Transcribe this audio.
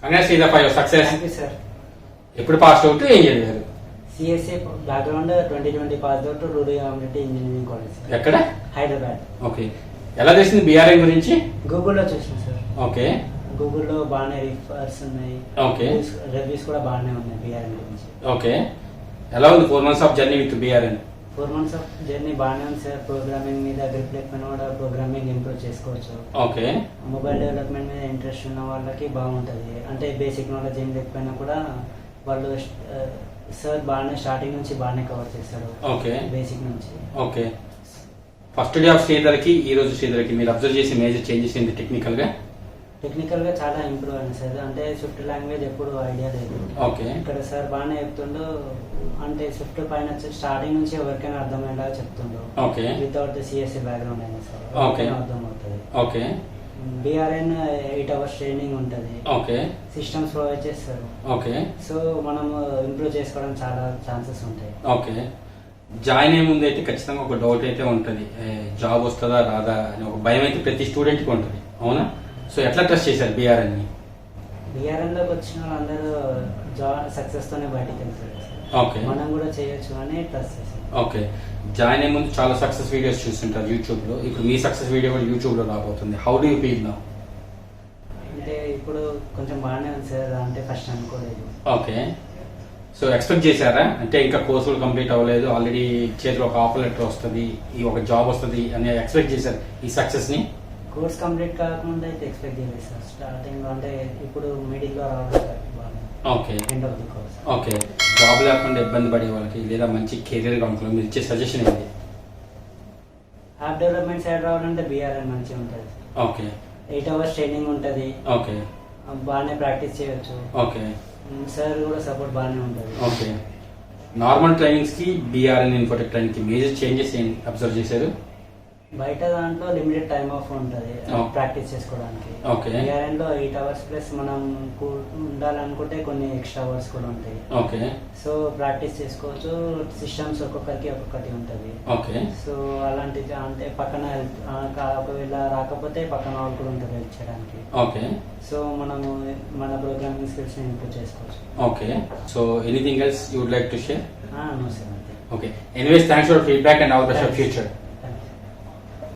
Congrats Sridhar for your success. Thank you, sir. ఎప్పుడు pass out ఏం చదివారు? CSA background 2020 pass out rural community engineering college. ఎక్కడ? Hyderabad. Okay. ఎలా తెలిసింది BRN గురించి? గూగుల్లో చూసాను సార్. ఓకే. గూగుల్లో బాగానే రిఫర్స్ ఉన్నాయి. ఓకే. రివ్యూస్ కూడా బాగానే ఉన్నాయి BRN గురించి. ఓకే. ఎలా ఉంది 4 months of journey with BRN? 4 months of journey బాగానే ఉంది సార్. ప్రోగ్రామింగ్ మీద గ్రిప్ లేకపోయినా కూడా ప్రోగ్రామింగ్ ఇంప్రూవ్ చేసుకోవచ్చు. ఓకే. మొబైల్ డెవలప్మెంట్ మీద ఇంట్రెస్ట్ ఉన్న వాళ్ళకి బాగుంటుంది. అంటే బేసిక్ నాలెడ్జ్ ఏం లేకపోయినా కూడా వాళ్ళు సార్ బాగానే స్టార్టింగ్ నుంచి బాగానే కవర్ చేస్తారు. ఓకే. బేసిక్ నుంచి. ఓకే. ఫస్ట్ డే ఆఫ్ శ్రీధర్కి ఈ రోజు శ్రీధర్కి మీరు అబ్జర్వ్ చేసి మేజర్ చేంజెస్ ఏంటి టెక్నికల్గా చాలా ఇంప్రూవ్ అయింది సార్. అంటే స్విఫ్ట్ లాంగ్వేజ్ ఎప్పుడు ఐడియా లేదు. ఓకే. ఇక్కడ సార్ బాగానే చెప్తుండో, అంటే స్విఫ్ట్ పైన స్టార్టింగ్ నుంచి ఎవరికైనా అర్థమయ్యేలా చెప్తుండో. ఓకే. వితౌట్ CSA బ్యాక్గ్రౌండ్ అయినా సార్ ఓకే. అర్థం అవుతుంది. ఓకే. BRN 8 hours ట్రైనింగ్ ఉంటుంది. ఓకే. సిస్టమ్స్ ప్రొవైడ్ చేస్తారు. ఓకే. సో మనం ఇంప్రూవ్ చేసుకోవడం చాలా ఛాన్సెస్ ఉంటాయి. ఓకే. జాయిన్ అయ్యే ముందు అయితే ఖచ్చితంగా ఒక డౌట్ అయితే ఉంటుంది, జాబ్ వస్తుందా రాదా అని ఒక భయం అయితే ప్రతి స్టూడెంట్కి ఉంటుంది, అవునా? సో ఎట్లా ట్రస్ట్ చేశారు BRNని? BRNలోకి వచ్చిన వాళ్ళందరూ సక్సెస్ తోనే బయటికి వెళ్తారు. ఓకే. మనం కూడా చేయొచ్చు అని ట్రస్ట్ చేశాం. ఓకే. జాయిన్ అయ్యే ముందు చాలా సక్సెస్ వీడియోస్ చూస్తుంటారు యూట్యూబ్లో. ఇప్పుడు మీ సక్సెస్ వీడియో కూడా యూట్యూబ్లో రాబోతుంది. How do you feel now? అంటే ఇప్పుడు కొంచెం బాగానే ఉంది సార్. అంటే ఫస్ట్ అనుకోలేదు. ఓకే. సో ఎక్స్పెక్ట్ చేశారా? అంటే ఇంకా కోర్సులు కంప్లీట్ అవ్వలేదు, ఆల్రెడీ చేతిలో ఒక ఆఫర్ లెటర్ వస్తుంది, ఈ ఒక జాబ్ వస్తుంది అని ఎక్స్పెక్ట్ చేశారు ఈ సక్సెస్ని? కోర్స్ కంప్లీట్ కాకుండా అయితే ఎక్స్పెక్ట్ చేయలేదు సార్. స్టార్టింగ్ అంటే ఇప్పుడు మిడిల్లో రావడం. Okay. End of the course. Okay. Job లేకుండా ఇబ్బంది పడే వాళ్ళకి లేదా మంచి కెరీర్ కావాలి మీరు ఇచ్చే సజెషన్ ఏంటి? యాప్ డెవలప్మెంట్ సైడ్ రావాలంటే BRN మంచిగా ఉంటుంది. ఓకే. 8 hours ట్రైనింగ్ ఉంటుంది. ఓకే. బాగానే ప్రాక్టీస్ చేయొచ్చు. ఓకే. సార్ కూడా సపోర్ట్ బాగానే ఉంటుంది. ఓకే. నార్మల్ ట్రైనింగ్స్ కి BRN ఇన్ఫోటెక్ ట్రైనింగ్ కి మేజర్ చేంజెస్ ఏం అబ్జర్వ్ చేశారు? బయట దాంట్లో లిమిటెడ్ టైమ్ ఆఫ్ ఉంటుంది ప్రాక్టీస్ చేసుకోవడానికి. ఓకే. BRN లో 8 hours ప్లస్ మనం ఉండాలనుకుంటే కొన్ని ఎక్స్ట్రా అవర్స్ కూడా ఉంటాయి. ఓకే. సో ప్రాక్టీస్ చేసుకోవచ్చు. సిస్టమ్స్ ఒక్కొక్కరికి ఒక్కొక్కటి ఉంటుంది. ఓకే. సో అలాంటి అంటే పక్కన ఒకవేళ రాకపోతే పక్కన వాళ్ళు కూడా ఉంటారు హెల్ప్ చేయడానికి. ఓకే. సో మనము మన ప్రోగ్రామింగ్ స్కిల్స్ ని ఇంప్రూవ్ చేసుకోవచ్చు. Okay. So anything else you would like to share? No sir. Okay. Anyways, thanks for your feedback and all the best for future.